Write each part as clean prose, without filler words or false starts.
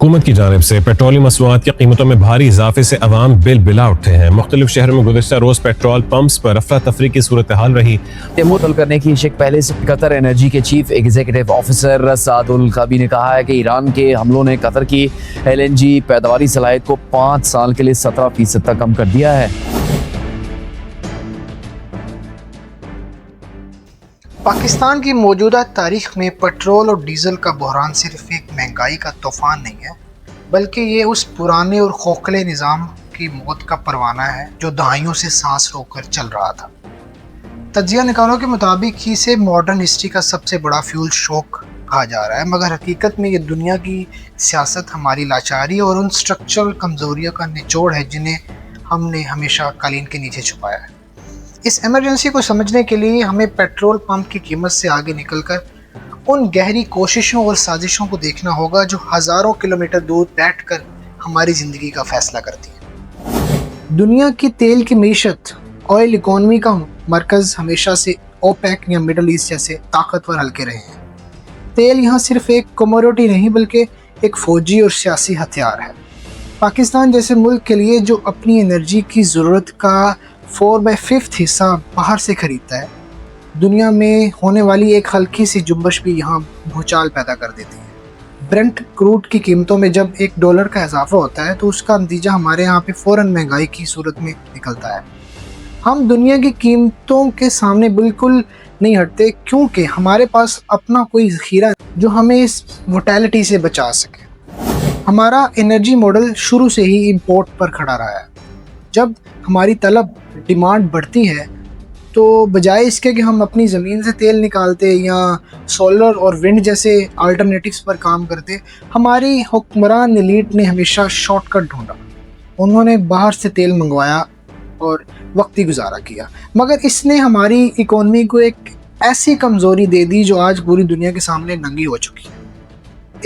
حکومت کی جانب سے پیٹرولی مصنوعات کی قیمتوں میں بھاری اضافے سے عوام بل بلا اٹھے ہیں۔ مختلف شہروں میں گزشتہ روز پیٹرول پمپس پر افراتفری کی صورتحال رہی۔ معطل کرنے کی شک پہلے سے قطر انرجی کے چیف ایگزیکٹو آفیسر سعد القابی نے کہا ہے کہ ایران کے حملوں نے قطر کی LNG پیداواری صلاحیت کو 5 سال کے لیے 17% تک کم کر دیا ہے۔ پاکستان کی موجودہ تاریخ میں پٹرول اور ڈیزل کا بحران صرف ایک مہنگائی کا طوفان نہیں ہے، بلکہ یہ اس پرانے اور کھوکھلے نظام کی موت کا پروانہ ہے جو دہائیوں سے سانس روک کر چل رہا تھا۔ تجزیہ نگاروں کے مطابق اسے ماڈرن ہسٹری کا سب سے بڑا فیول شوک کہا جا رہا ہے، مگر حقیقت میں یہ دنیا کی سیاست، ہماری لاچاری اور ان اسٹرکچرل کمزوریوں کا نچوڑ ہے جنہیں ہم نے ہمیشہ قالین کے نیچے چھپایا ہے۔ اس ایمرجنسی کو سمجھنے کے لیے ہمیں پیٹرول پمپ کی قیمت سے آگے نکل کر ان گہری کوششوں اور سازشوں کو دیکھنا ہوگا جو ہزاروں کلومیٹر دور بیٹھ کر ہماری زندگی کا فیصلہ کرتی ہیں۔ دنیا کی تیل کی معیشت، آئل اکانومی کا مرکز ہمیشہ سے اوپیک یا مڈل ایسٹ جیسے طاقتور حلقے رہے ہیں۔ تیل یہاں صرف ایک کموڈٹی نہیں بلکہ ایک فوجی اور سیاسی ہتھیار ہے۔ پاکستان جیسے ملک کے لیے جو اپنی انرجی کی ضرورت کا 4/5 حصہ باہر سے خریدتا ہے، دنیا میں ہونے والی ایک ہلکی سی جنبش بھی یہاں بھوچال پیدا کر دیتی ہے۔ برنٹ کروڈ کی قیمتوں میں جب $1 کا اضافہ ہوتا ہے تو اس کا نتیجہ ہمارے یہاں پہ فوراً مہنگائی کی صورت میں نکلتا ہے۔ ہم دنیا کی قیمتوں کے سامنے بالکل نہیں ہٹتے کیونکہ ہمارے پاس اپنا کوئی ذخیرہ جو ہمیں اس ووٹیلٹی سے بچا سکے۔ ہمارا انرجی ماڈل شروع سے ہی امپورٹ پر کھڑا رہا ہے۔ جب ہماری طلب ڈیمانڈ بڑھتی ہے تو بجائے اس کے کہ ہم اپنی زمین سے تیل نکالتے یا سولر اور ونڈ جیسے آلٹرنیٹیوز پر کام کرتے، ہماری حکمران ایلیٹ نے ہمیشہ شارٹ کٹ ڈھونڈا۔ انہوں نے باہر سے تیل منگوایا اور وقتی گزارا کیا، مگر اس نے ہماری اکانومی کو ایک ایسی کمزوری دے دی جو آج پوری دنیا کے سامنے ننگی ہو چکی ہے۔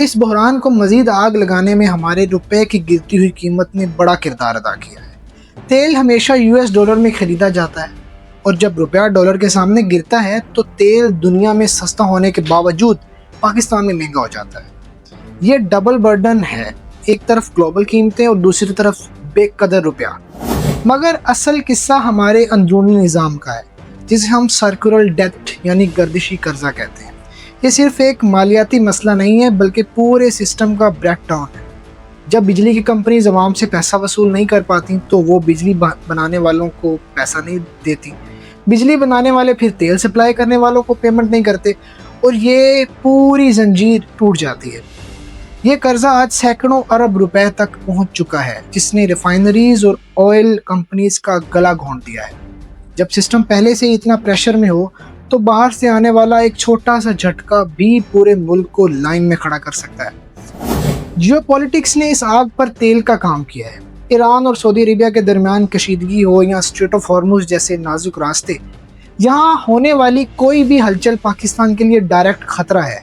اس بحران کو مزید آگ لگانے میں ہمارے روپے کی گرتی ہوئی قیمت نے بڑا کردار ادا کیا ہے۔ تیل ہمیشہ $US میں خریدا جاتا ہے اور جب روپیہ ڈالر کے سامنے گرتا ہے تو تیل دنیا میں سستا ہونے کے باوجود پاکستان میں مہنگا ہو جاتا ہے۔ یہ ڈبل برڈن ہے، ایک طرف گلوبل قیمتیں اور دوسری طرف بے قدر روپیہ۔ مگر اصل قصہ ہمارے اندرونی نظام کا ہے جسے ہم سرکولر ڈیٹ یعنی گردشی قرضہ کہتے ہیں۔ یہ صرف ایک مالیاتی مسئلہ نہیں ہے بلکہ پورے سسٹم کا بریک ڈاؤن ہے۔ جب بجلی کی کمپنیز عوام سے پیسہ وصول نہیں کر پاتی تو وہ بجلی بنانے والوں کو پیسہ نہیں دیتی، بجلی بنانے والے پھر تیل سپلائی کرنے والوں کو پیمنٹ نہیں کرتے اور یہ پوری زنجیر ٹوٹ جاتی ہے۔ یہ قرضہ آج سینکڑوں ارب روپے تک پہنچ چکا ہے جس نے ریفائنریز اور آئل کمپنیز کا گلا گھونٹ دیا ہے۔ جب سسٹم پہلے سے اتنا پریشر میں ہو تو باہر سے آنے والا ایک چھوٹا سا جھٹکا بھی پورے ملک کو لائن میں کھڑا کر سکتا ہے۔ جیو پولیٹکس نے اس آگ پر تیل کا کام کیا ہے۔ ایران اور سعودی عربیہ کے درمیان کشیدگی ہو یا اسٹریٹ آف ہارموز جیسے نازک راستے، یہاں ہونے والی کوئی بھی ہلچل پاکستان کے لیے ڈائریکٹ خطرہ ہے۔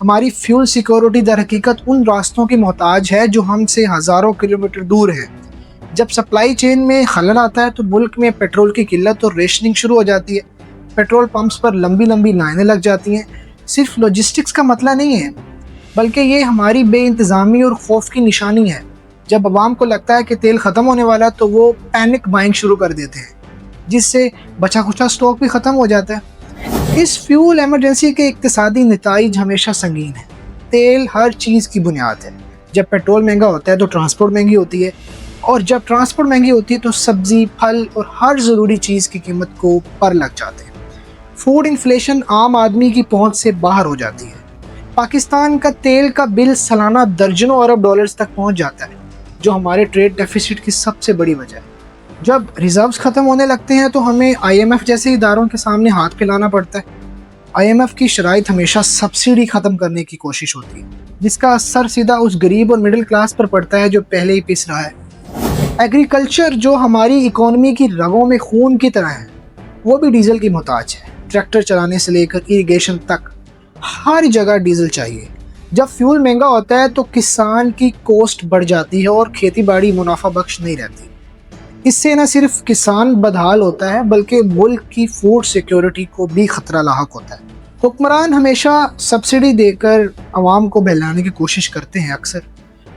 ہماری فیول سیکورٹی در حقیقت ان راستوں کی محتاج ہے جو ہم سے ہزاروں کلومیٹر دور ہیں۔ جب سپلائی چین میں خلل آتا ہے تو ملک میں پیٹرول کی قلت اور ریشننگ شروع ہو جاتی ہے۔ پیٹرول پمپس پر لمبی لمبی لائنیں لگ جاتی ہیں۔ صرف لاجسٹکس کا مسئلہ نہیں ہے بلکہ یہ ہماری بے انتظامی اور خوف کی نشانی ہے۔ جب عوام کو لگتا ہے کہ تیل ختم ہونے والا ہے تو وہ پینک بائنگ شروع کر دیتے ہیں جس سے بچا کچا سٹاک بھی ختم ہو جاتا ہے۔ اس فیول ایمرجنسی کے اقتصادی نتائج ہمیشہ سنگین ہیں۔ تیل ہر چیز کی بنیاد ہے۔ جب پیٹرول مہنگا ہوتا ہے تو ٹرانسپورٹ مہنگی ہوتی ہے اور جب ٹرانسپورٹ مہنگی ہوتی ہے تو سبزی، پھل اور ہر ضروری چیز کی قیمت کو پر لگ جاتے ہیں۔ فوڈ انفلیشن عام آدمی کی پہنچ سے باہر ہو جاتی ہے۔ پاکستان کا تیل کا بل سالانہ درجنوں ارب ڈالرز تک پہنچ جاتا ہے جو ہمارے ٹریڈ ڈیفیسٹ کی سب سے بڑی وجہ ہے۔ جب ریزروز ختم ہونے لگتے ہیں تو ہمیں IMF جیسے اداروں کے سامنے ہاتھ پھیلانا پڑتا ہے۔ IMF کی شرائط ہمیشہ سبسڈی ختم کرنے کی کوشش ہوتی ہے جس کا اثر سیدھا اس غریب اور مڈل کلاس پر پڑتا ہے جو پہلے ہی پس رہا ہے۔ ایگریکلچر جو ہماری اکانومی کی رگوں میں خون کی طرح ہے وہ بھی ڈیزل کی محتاج ہے۔ ٹریکٹر چلانے سے لے کر اریگیشن تک ہر جگہ ڈیزل چاہیے۔ جب فیول مہنگا ہوتا ہے تو کسان کی کوسٹ بڑھ جاتی ہے اور کھیتی باڑی منافع بخش نہیں رہتی۔ اس سے نہ صرف کسان بدحال ہوتا ہے بلکہ ملک کی فوڈ سیکیورٹی کو بھی خطرہ لاحق ہوتا ہے۔ حکمران ہمیشہ سبسڈی دے کر عوام کو بہلانے کی کوشش کرتے ہیں اکثر،